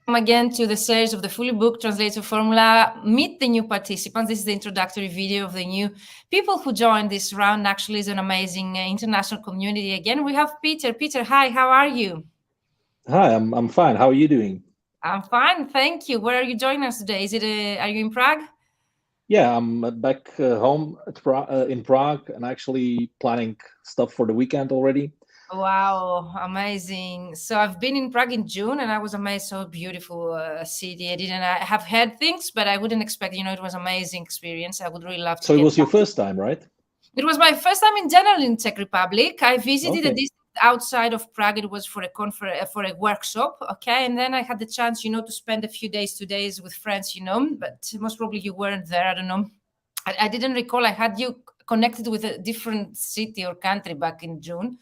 Welcome again to the series of the Fully Booked Translator Formula. Meet the new participants. This is the introductory video of the new people who joined this round. Actually, it's an amazing international community. Again, we have Peter. Peter, hi, how are you? Hi, I'm fine. How are you doing? I'm fine, thank you. Where are you joining us today? Are you in Prague? Yeah, I'm back home in Prague and actually planning stuff for the weekend already. Wow, amazing. So I've been in Prague in June and I was amazed. So beautiful city. I have heard things, but I wouldn't expect, it was amazing experience. I would really love to So it get was your back. first time, right? It was my first time in general in Czech Republic. I visited a Okay. district outside of Prague. It was for a conference, for a workshop. Okay. And then I had the chance, to spend a few days, 2 days with friends, but most probably you weren't there. I don't know. I didn't recall I had you connected with a different city or country back in June.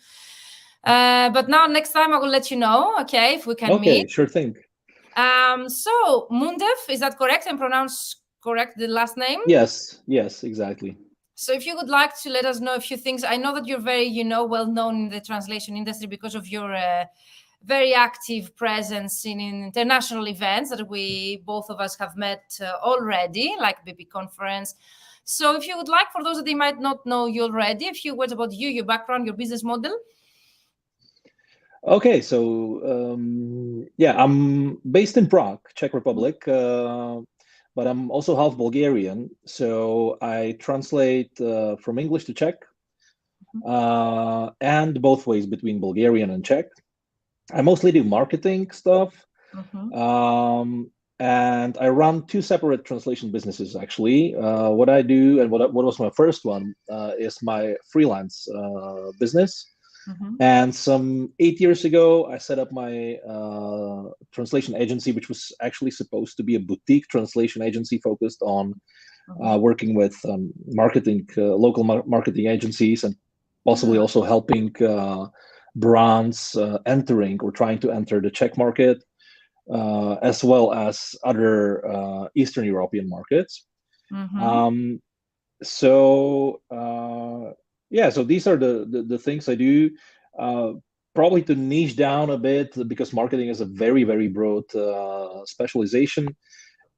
But now next time I will let you know, okay, if we can meet. Okay, sure thing. So Mundev, is that correct and pronounced correct, the last name? Yes, exactly. So if you would like to let us know a few things, I know that you're very, well known in the translation industry because of your very active presence in international events that we both of us have met already, like BP conference. So if you would like, for those that they might not know you already, a few words about you, your background, your business model. Okay, so yeah, I'm based in Prague, Czech Republic, but I'm also half Bulgarian. So I translate from English to Czech, and both ways between Bulgarian and Czech. I mostly do marketing stuff. And I run two separate translation businesses, actually. What I do and what was my first one is my freelance business. And some 8 years ago, I set up my translation agency, which was actually supposed to be a boutique translation agency focused on working with marketing, local marketing agencies, and possibly also helping brands entering or trying to enter the Czech market, as well as other Eastern European markets. So these are the things I do. Probably to niche down a bit, because marketing is a very, very broad specialization.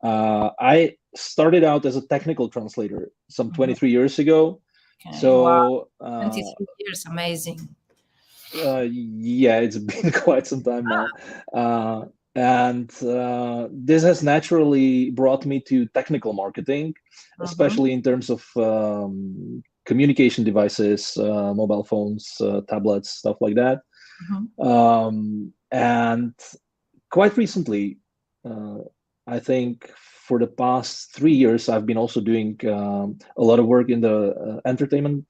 I started out as a technical translator some 23 years ago. Okay. So wow. 23 years, amazing. Yeah, it's been quite some time now. And this has naturally brought me to technical marketing, especially in terms of communication devices, mobile phones, tablets, stuff like that. And quite recently, I think for the past 3 years, I've been also doing a lot of work in the entertainment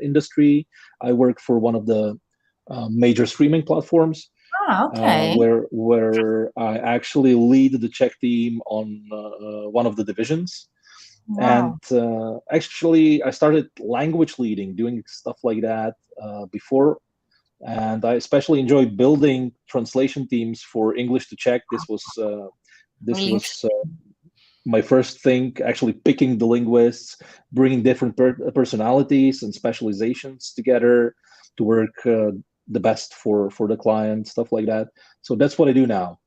industry. I work for one of the major streaming platforms, okay. where I actually lead the Czech team on one of the divisions. Wow. And actually, I started language leading, doing stuff like that before. And I especially enjoy building translation teams for English to Czech. This was my first thing, actually picking the linguists, bringing different personalities and specializations together to work the best for the client, stuff like that. So that's what I do now.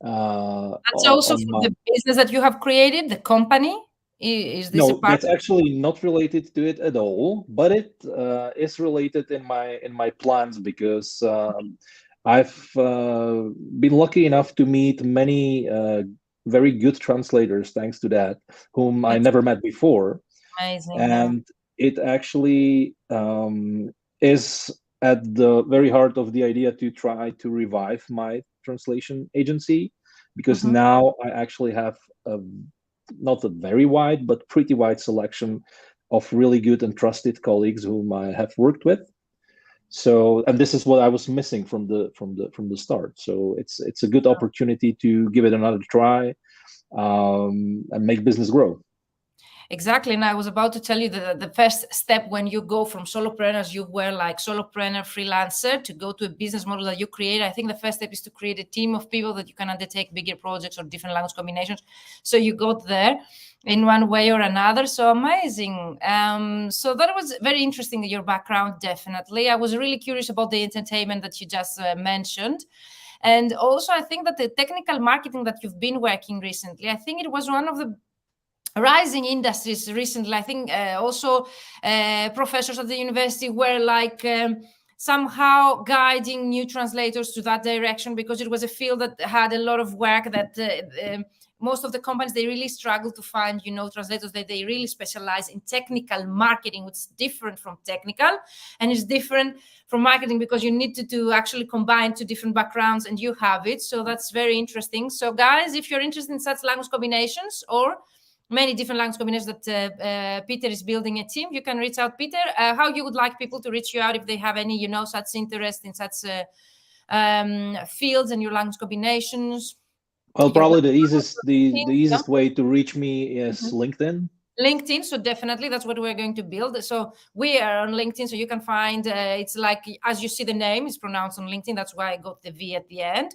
That's also for the business that you have created, the company. Is this no, that's actually not related to it at all, but it is related in my plans, because I've been lucky enough to meet many very good translators, thanks to that, whom I never met before. Amazing. And it actually is at the very heart of the idea to try to revive my translation agency, because now I actually have not a very wide, but pretty wide selection of really good and trusted colleagues whom I have worked with. So, and this is what I was missing from the start. So it's a good opportunity to give it another try, and make business grow. Exactly. And I was about to tell you that the first step when you go from solopreneurs, you were like solopreneur, freelancer, to go to a business model that you create. I think the first step is to create a team of people that you can undertake bigger projects or different language combinations. So you got there in one way or another. So amazing. So that was very interesting, your background, definitely. I was really curious about the entertainment that you just mentioned. And also, I think that the technical marketing that you've been working recently, I think it was one of the rising industries recently. I think also professors at the university were like somehow guiding new translators to that direction, because it was a field that had a lot of work that most of the companies, they really struggle to find, translators that they really specialize in technical marketing, which is different from technical, and it's different from marketing because you need to actually combine two different backgrounds, and you have it. So that's very interesting. So guys, if you're interested in such language combinations or many different language combinations that Peter is building a team, you can reach out. Peter, how you would like people to reach you out if they have any, such interest in such fields and your language combinations? Well, probably the easiest way to reach me is LinkedIn. LinkedIn, so definitely that's what we're going to build. So we are on LinkedIn, so you can find it's like, as you see, the name is pronounced on LinkedIn. That's why I got the V at the end.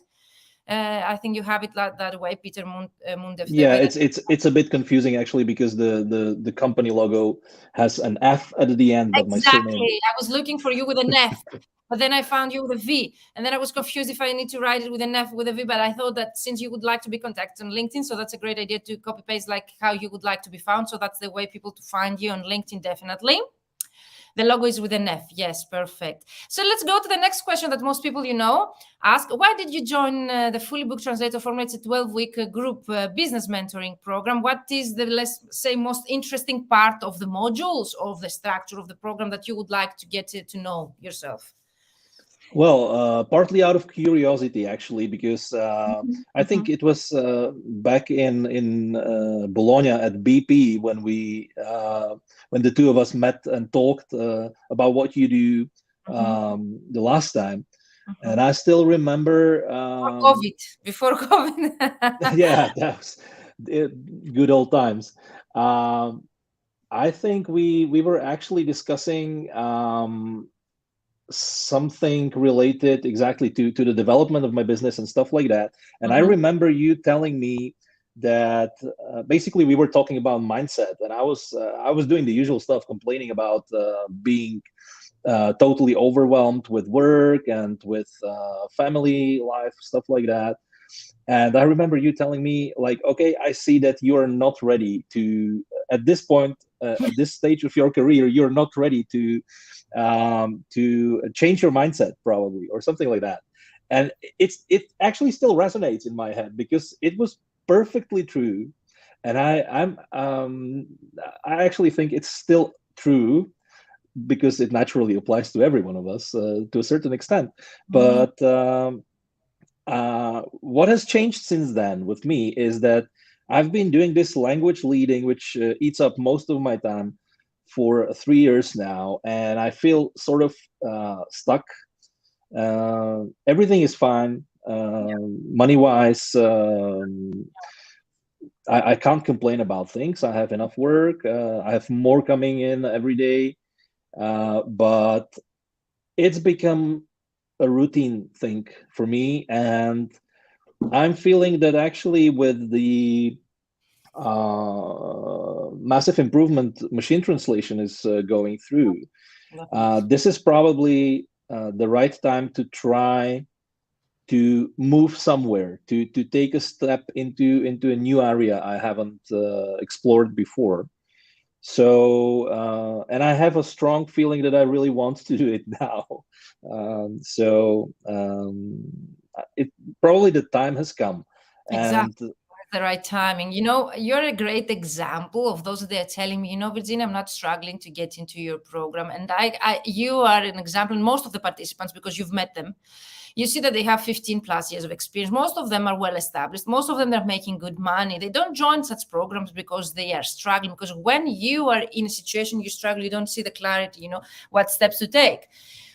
I think you have it that way, Peter Mundev. Yeah, it's a bit confusing actually, because the company logo has an F at the end, but my surname. Exactly. I was looking for you with an F, but then I found you with a V, and then I was confused if I need to write it with an F with a V. But I thought that since you would like to be contacted on LinkedIn, so that's a great idea to copy paste like how you would like to be found. So that's the way people to find you on LinkedIn, definitely. The logo is with an F. Yes, perfect. So let's go to the next question that most people, ask. Why did you join the Fully Booked Translator Formula? It's a 12-week group business mentoring program. What is the, let's say, most interesting part of the modules, of the structure of the program that you would like to get to know yourself? Well, partly out of curiosity, actually, because I think it was back in Bologna at BP when when the two of us met and talked about what you do the last time, and I still remember before COVID. Yeah, that was good old times. I think we were actually discussing something related exactly to the development of my business and stuff like that. And I remember you telling me that basically we were talking about mindset, and I was doing the usual stuff, complaining about being totally overwhelmed with work and with family life, stuff like that. And I remember you telling me, like, okay, I see that you are not ready to, at this point, at this stage of your career, you're not ready to change your mindset, probably, or something like that. And it actually still resonates in my head, because it was perfectly true. And I actually think it's still true, because it naturally applies to every one of us to a certain extent. But what has changed since then with me is that I've been doing this language leading, which eats up most of my time, for 3 years now, and I feel sort of stuck. Everything is fine, money-wise. I can't complain about things. I have enough work. I have more coming in every day, but it's become a routine thing for me, and I'm feeling that actually with the massive improvement machine translation is going through, this is probably the right time to try to move somewhere, to take a step into a new area I haven't explored before. So and I have a strong feeling that I really want to do it now. It probably the time has come. Exactly. And the right timing. You're a great example of those that are telling me, Virginia, I'm not struggling to get into your program. And you are an example, and most of the participants, because you've met them, you see that they have 15 plus years of experience. Most of them are well established. Most of them are making good money. They don't join such programs because they are struggling, because when you are in a situation you struggle, you don't see the clarity, what steps to take.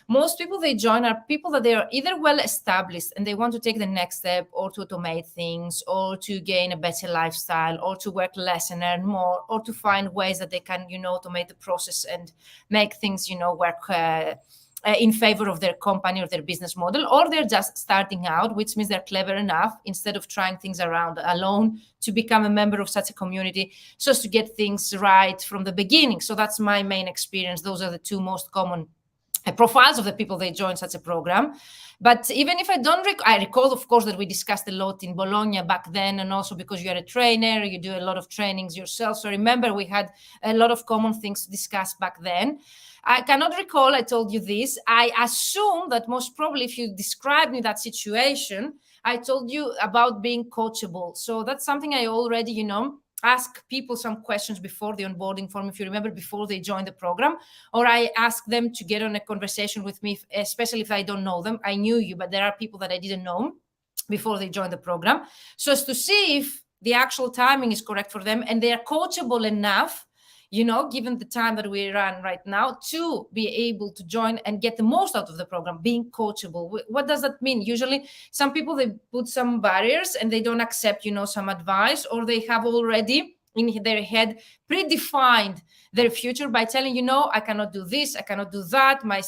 Most people they join are people that they are either well established and they want to take the next step, or to automate things, or to gain a better lifestyle, or to work less and earn more, or to find ways that they can, automate the process and make things, work in favor of their company or their business model. Or they're just starting out, which means they're clever enough, instead of trying things around alone, to become a member of such a community, so as to get things right from the beginning. So that's my main experience. Those are the two most common profiles of the people they join such a program. But even if I don't I recall, of course, that we discussed a lot in Bologna back then, and also because you're a trainer, you do a lot of trainings yourself. So remember, we had a lot of common things to discuss back then. I cannot recall I told you this. I assume that most probably if you described me that situation, I told you about being coachable. So that's something I already, ask people some questions before the onboarding form, if you remember, before they join the program, or I ask them to get on a conversation with me, especially if I don't know them. I knew you, but there are people that I didn't know before they join the program, so as to see if the actual timing is correct for them and they are coachable enough, given the time that we run right now, to be able to join and get the most out of the program. Being coachable, what does that mean? Usually some people, they put some barriers and they don't accept some advice, or they have already in their head predefined their future by telling, I cannot do this, I cannot do that, my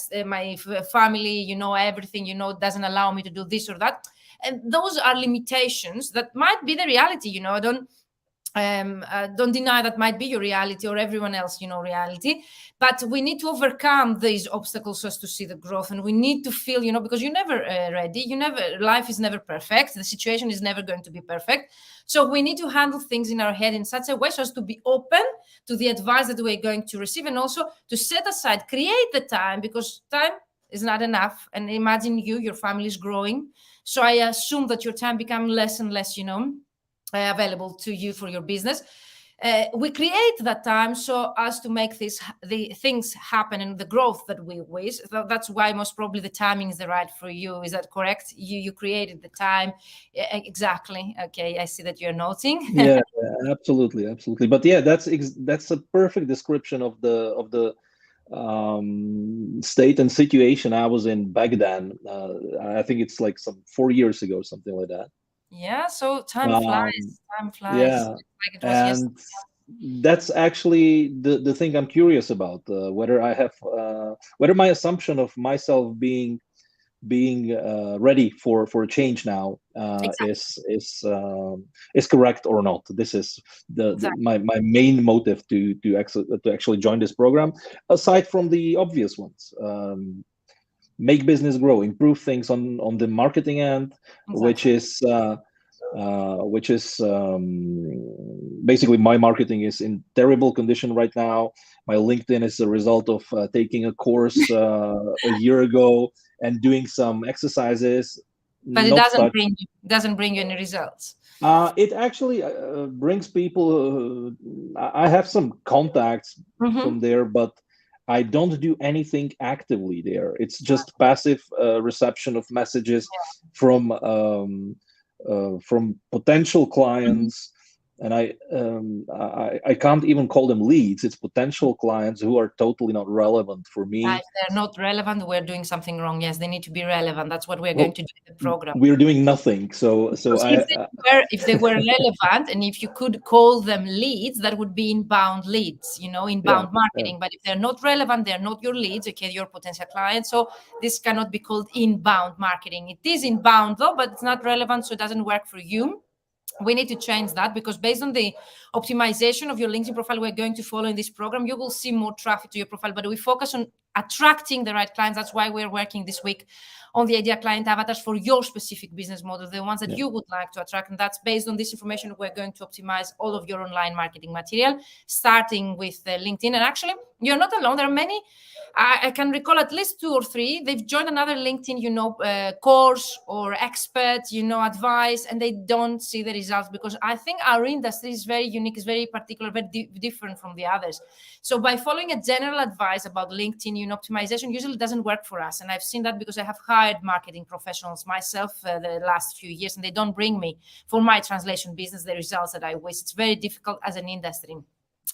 family, everything, doesn't allow me to do this or that. And those are limitations that might be the reality. I don't deny that might be your reality or everyone else, reality, but we need to overcome these obstacles so as to see the growth. And we need to feel, because you're never ready, life is never perfect, the situation is never going to be perfect. So we need to handle things in our head in such a way so as to be open to the advice that we're going to receive, and also to set aside, create the time, because time is not enough. And imagine your family is growing, so I assume that your time becomes less and less, available to you for your business. We create that time so as to make the things happen and the growth that we wish. That's why most probably the timing is the right for you. Is that correct? You created the time. Exactly. Okay, I see that you're noting. Yeah, absolutely. But yeah, that's a perfect description of the state and situation I was in back then. I think it's like some 4 years ago, something like that. Yeah, so time flies. Yeah, Like it was and that's actually the thing I'm curious about, whether I have whether my assumption of myself being ready for a change now is correct or not. This is my main motive to actually join this program, aside from the obvious ones. Make business grow, improve things on the marketing end, which is basically my marketing is in terrible condition right now. My LinkedIn is a result of taking a course a year ago and doing some exercises. But it doesn't bring you any results. It actually brings people. I have some contacts from there, but I don't do anything actively there. It's just passive reception of messages from potential clients, and I can't even call them leads. It's potential clients who are totally not relevant for me. If they're not relevant, we're doing something wrong. Yes, they need to be relevant. That's what we're going to do in the program. We're doing nothing. So if they were relevant, and if you could call them leads, that would be inbound leads, inbound marketing. But if they're not relevant, they're not your leads, okay, your potential clients. So this cannot be called inbound marketing. It is inbound though, but it's not relevant, so it doesn't work for you. We need to change that, because based on the optimization of your LinkedIn profile we're going to follow in this program, you will see more traffic to your profile, but we focus on attracting the right clients. That's why we're working this week on the ideal client avatars for your specific business model, the ones that you would like to attract. And that's based on this information. We're going to optimize all of your online marketing material, starting with LinkedIn. And actually, you're not alone. There are many. I can recall at least 2 or 3. They've joined another LinkedIn, course or expert, advice, and they don't see the results, because I think our industry is very unique, is very particular, very different from the others. So by following a general advice about LinkedIn, optimization usually doesn't work for us. And I've seen that because I have hired marketing professionals myself the last few years, and they don't bring me for my translation business the results that I wish. It's very difficult as an industry.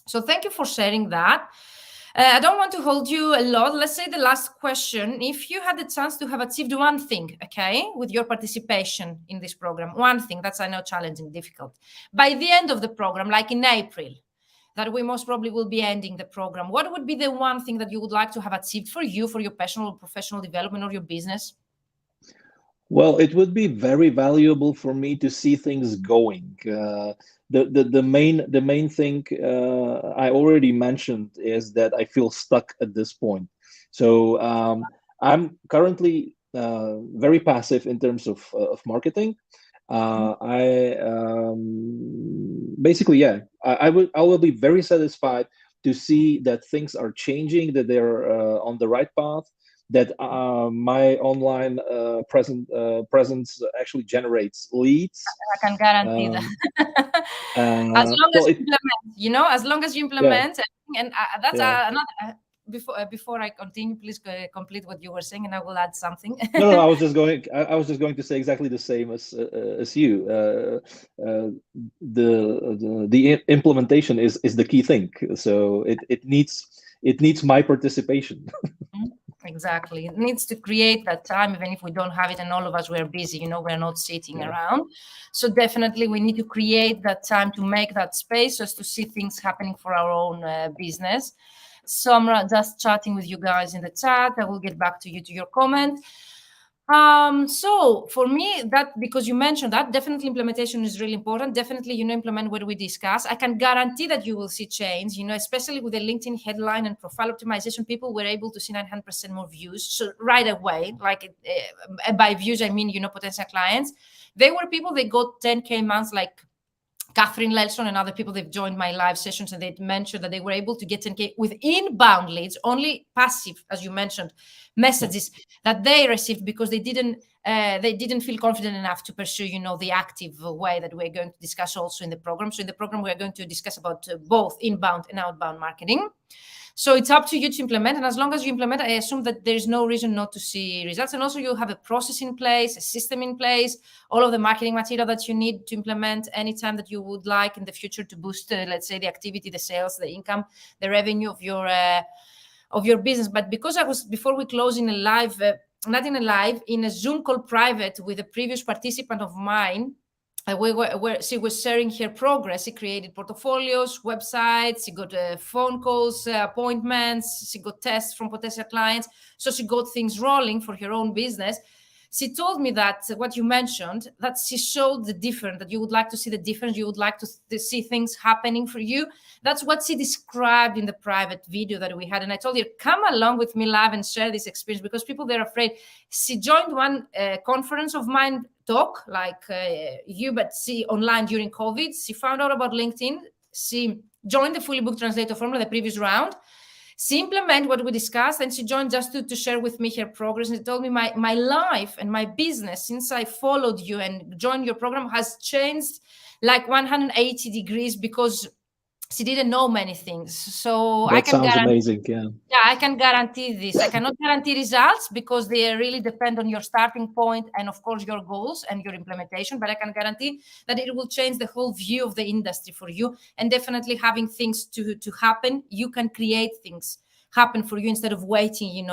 So thank you for sharing that. I don't want to hold you a lot. Let's say the last question. If you had the chance to have achieved one thing, okay, with your participation in this program, one thing that's, I know, challenging, difficult, by the end of the program, like in April, that we most probably will be ending the program, what would be the one thing that you would like to have achieved for you, for your personal or professional development or your business? Well, it would be very valuable for me to see things going. The main thing I already mentioned is that I feel stuck at this point. So I'm currently very passive in terms of marketing. I basically, yeah, I will be very satisfied to see that things are changing, that they're on the right path, that my online presence actually generates leads. I can guarantee that. As long as you implement, as long as you implement, and that's another. Before I continue, please complete what you were saying, and I will add something. No, I was just going. I was just going to say exactly the same as you. The implementation is the key thing. So it needs my participation. Exactly. It needs to create that time, even if we don't have it, and all of us we're busy. We're not sitting around. So definitely, we need to create that time to make that space, just to see things happening for our own business. So I'm just chatting with you guys in the chat. I will get back to you to your comment. So for me, that, because you mentioned that, definitely implementation is really important. Definitely, implement what we discuss. I can guarantee that you will see change, especially with the LinkedIn headline and profile optimization. People were able to see 900% more views. So right away, like by views, I mean, potential clients. They were people, they got 10K months, like Catherine Lelson and other people, they've joined my live sessions, and they mentioned that they were able to get 10K with inbound leads, only passive, as you mentioned, messages that they received, because they didn't feel confident enough to pursue, the active way that we're going to discuss also in the program. So in the program, we're going to discuss about both inbound and outbound marketing. So it's up to you to implement. And as long as you implement, I assume that there's no reason not to see results. And also you have a process in place, a system in place, all of the marketing material that you need to implement anytime that you would like in the future to boost, let's say, the activity, the sales, the income, the revenue of your business. But because before we close in a live, not in a live, in a Zoom call private with a previous participant of mine, she was sharing her progress. She created portfolios, websites, she got phone calls, appointments, she got tests from potential clients. So she got things rolling for her own business. She told me that what you mentioned, that she showed the difference, that you would like to see the difference, you would like to see things happening for you. That's what she described in the private video that we had. And I told her, come along with me live and share this experience, because people, they're afraid. She joined one conference of mine, talk like you, but she online during COVID. She found out about LinkedIn. She joined the Fully Booked Translator Formula, the previous round. She implemented what we discussed, and she joined just to share with me her progress. And she told me, my life and my business, since I followed you and joined your program, has changed like 180 degrees, because she didn't know many things. So that sounds amazing. Yeah, I can guarantee this. I cannot guarantee results, because they really depend on your starting point and, of course, your goals and your implementation. But I can guarantee that it will change the whole view of the industry for you. And definitely having things to happen, you can create things happen for you instead of waiting,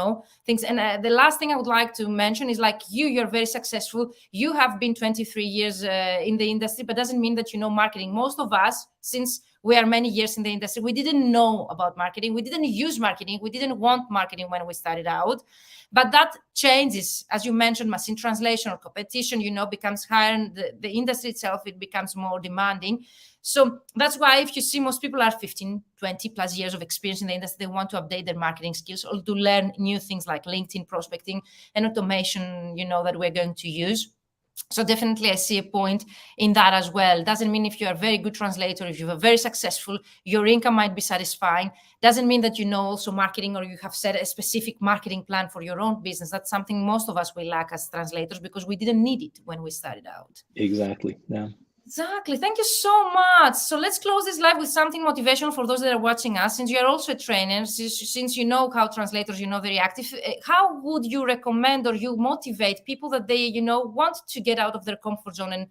things. And the last thing I would like to mention is, like, you're very successful. You have been 23 years in the industry, but doesn't mean that you know marketing. Most of us, since we are many years in the industry, we didn't know about marketing. We didn't use marketing. We didn't want marketing when we started out. But that changes, as you mentioned, machine translation or competition, becomes higher, and the industry itself, it becomes more demanding. So that's why if you see, most people are 15, 20 plus years of experience in the industry, they want to update their marketing skills or to learn new things like LinkedIn prospecting and automation, that we're going to use. So definitely I see a point in that as well. Doesn't mean if you're a very good translator, if you're very successful, your income might be satisfying. Doesn't mean that you know also marketing, or you have set a specific marketing plan for your own business. That's something most of us will lack as translators, because we didn't need it when we started out. Exactly. Yeah. Exactly. Thank you so much. So let's close this live with something motivational for those that are watching us. Since you are also a trainer, since you know how translators, very active, how would you recommend, or you motivate people that they, want to get out of their comfort zone and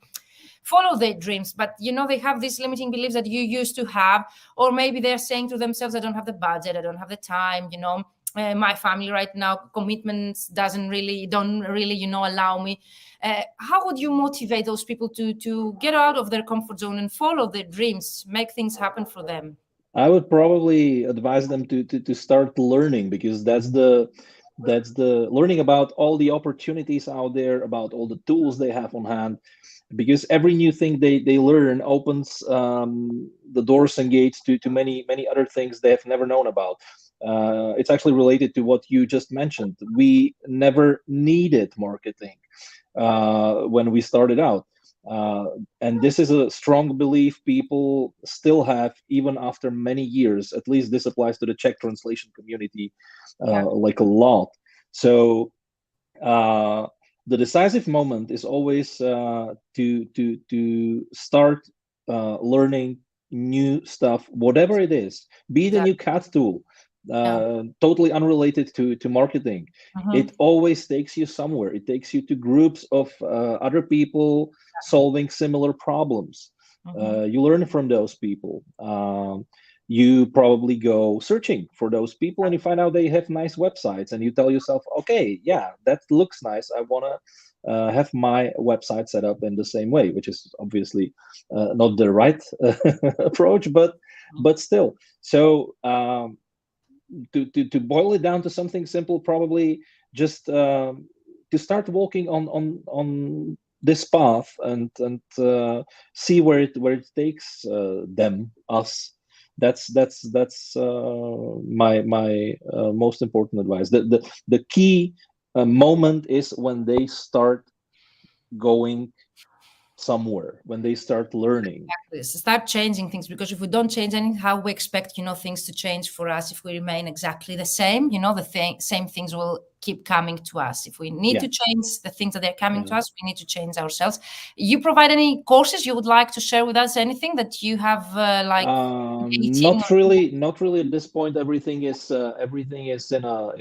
follow their dreams, but, they have these limiting beliefs that you used to have, or maybe they're saying to themselves, I don't have the budget, I don't have the time, my family right now, commitments don't really, allow me. How would you motivate those people to get out of their comfort zone and follow their dreams, make things happen for them? I would probably advise them to start learning, because that's the learning about all the opportunities out there, about all the tools they have on hand, because every new thing they learn opens the doors and gates to many other things they have never known about. it's actually related to what you just mentioned. We never needed marketing when we started out. And this is a strong belief people still have even after many years. At least this applies to the Czech translation community like a lot. So the decisive moment is always to start learning new stuff, whatever it is, be it a new CAT tool, totally unrelated to marketing. It always takes you somewhere. It takes you to groups of other people solving similar problems. You learn from those people. You probably go searching for those people and you find out they have nice websites, and you tell yourself, okay, yeah, that looks nice. I want to have my website set up in the same way, which is obviously not the right approach, but still. So to boil it down to something simple, probably just to start walking on this path and see where it takes us. That's my most important advice. The key moment is when they start going somewhere, when they start learning. Exactly. So start changing things, because if we don't change anything, how we expect things to change for us if we remain exactly the same? The same things will keep coming to us. If we need to change the things that they're coming to us, we need to change ourselves. You provide any courses you would like to share with us? Anything that you have not really at this point. Everything is in a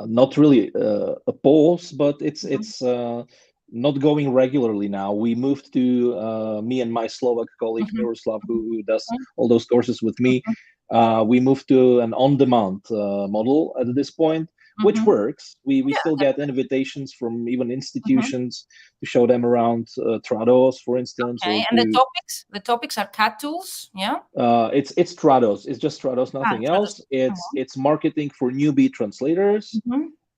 not really a pause, but it's not going regularly now. We moved to me and my Slovak colleague Miroslav, who does all those courses with me. We moved to an on-demand model at this point, which works. We still get invitations from even institutions to show them around Trados, for instance. Okay. And the topics are CAT tools, yeah? It's Trados. It's just Trados, nothing else. It's marketing for newbie translators,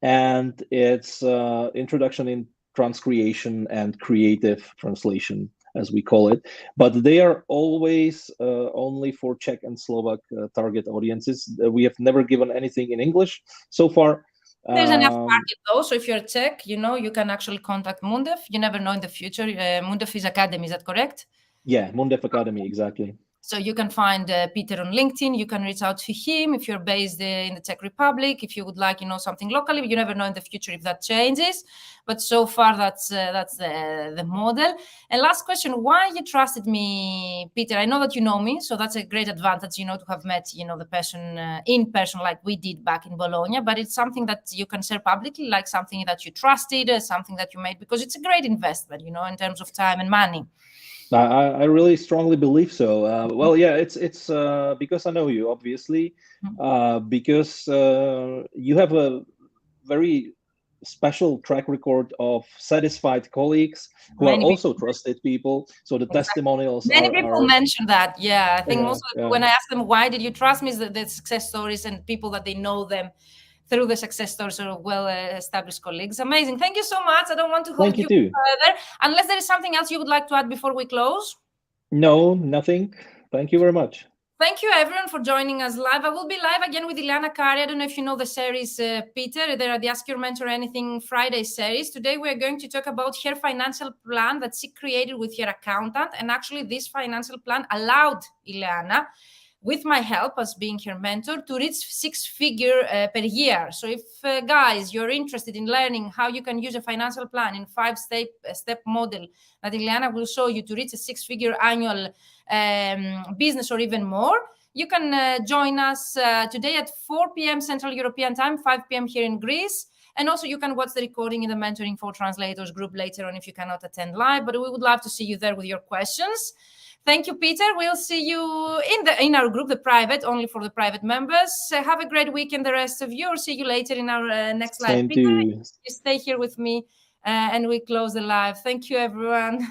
and it's introduction in transcreation and creative translation, as we call it. But they are always only for Czech and Slovak target audiences. We have never given anything in English so far. There's enough market though, so if you're Czech, you can actually contact Mundev. You never know in the future. Mundev is academy, is that correct? Yeah, Mundev Academy, exactly. So you can find Peter on LinkedIn. You can reach out to him if you're based in the Czech Republic. If you would like, something locally, you never know in the future if that changes. But so far, that's the model. And last question: why you trusted me, Peter? I know that you know me, so that's a great advantage, to have met, the person in person like we did back in Bologna. But it's something that you can share publicly, like something that you trusted, something that you made, because it's a great investment, in terms of time and money. I really strongly believe so. Well, yeah, it's because I know you, obviously, because you have a very special track record of satisfied colleagues who are also trusted people. So the testimonials many people mention that. Yeah, I think when I ask them, why did you trust me, is the success stories and people that they know them through the success stories of well-established colleagues. Amazing. Thank you so much. I don't want to hold you further. Unless there is something else you would like to add before we close? No, nothing. Thank you very much. Thank you, everyone, for joining us live. I will be live again with Ileana Kari. I don't know if you know the series, Peter. There are the Ask Your Mentor Anything Friday series. Today, we are going to talk about her financial plan that she created with her accountant. And actually, this financial plan allowed Ileana, with my help as being her mentor, to reach six-figure per year. So if, guys, you're interested in learning how you can use a financial plan in five-step model that Ileana will show you to reach a six-figure annual business or even more, you can join us today at 4 p.m. Central European Time, 5 p.m. here in Greece. And also you can watch the recording in the Mentoring for Translators group later on if you cannot attend live, but we would love to see you there with your questions. Thank you, Peter. We'll see you in our group, the private, only for the private members. Have a great weekend, the rest of you, or see you later in our next live. Peter, you stay here with me and we close the live. Thank you, everyone.